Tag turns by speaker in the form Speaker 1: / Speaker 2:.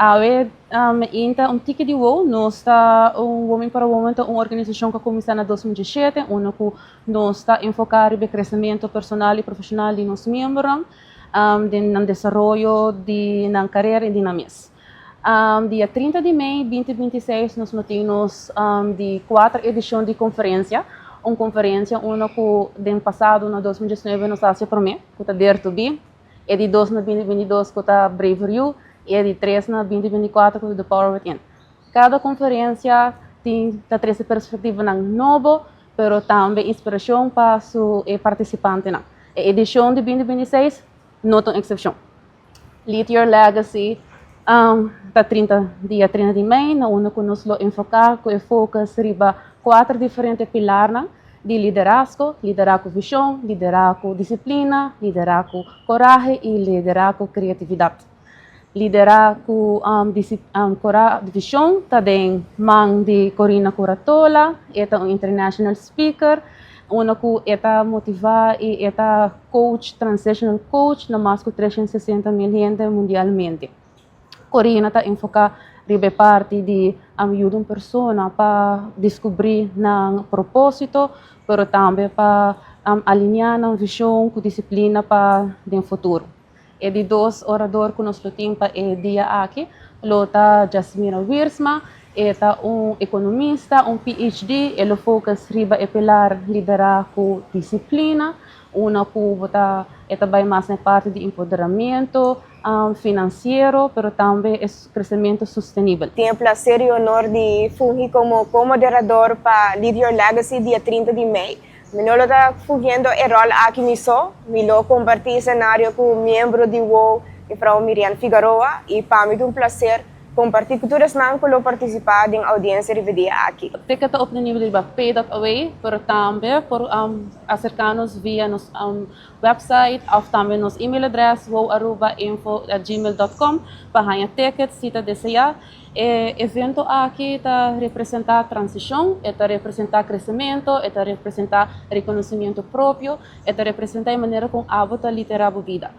Speaker 1: A ver, inta tique de WOW, nós está Women para Women, uma organização que começou em 2017, onde nós está enfocado no crescimento personal e profissional de nossos membros, no desenvolvimento na carreira e na mesa. Dia 30 de maio de 2026, nós temos de 4 edições de conferência. Uma conferência, uma que no passado, em 2019, nós fazia para mim, que está Dare to Be, e de 2 na 2022, que está Brave You, e de 3 na 2024, que está The Power Within. Cada conferência tem 3 perspectivas novas, mas também inspiração para os participantes. A edição de 2026, não tem exceção. Lead Your Legacy, dia 30 de maio, onde nós enfocamos com foco riba 4 diferentes pilares de liderazgo visão, liderazgo disciplina, liderazgo coragem e liderazgo criatividade. Liderazgo visão também mão de Corina Curatola, é um international speaker, onde ela motiva e ela coach, transitional coach, na mais de 360 mil gente mundialmente. Corina está enfocada em parte de ajudar uma pessoa para descobrir um propósito, mas também para alinhar uma visão com disciplina para o futuro. E de 2 oradores que nós temos para o dia aqui, está Jasmina Wiersma, ela é economista, PhD, ela foca em pilar liderazgo disciplina, uma que vai mais na parte de empoderamento financeiro, mas também crescimento sustentável.
Speaker 2: Tenho o prazer e honor de fungir como co-moderador para Lead Your Legacy dia 30 de maio. Eu estou fungindo o rol aqui nisso, eu compartilho cenário com o membro de WOW, que é Miriam Figueroa, e para mim é um prazer compartilhar culturas que participar em audiência de dia aqui.
Speaker 1: Fica op nível de pay.away, mas também por acercar-nos via nosso website ou também nosso e-mail adresse wow@info@gmail.com para ganhar tickets, se você desejar. O evento aqui está representar transição, está representar crescimento, está representar reconhecimento próprio, está representar a maneira como a vida.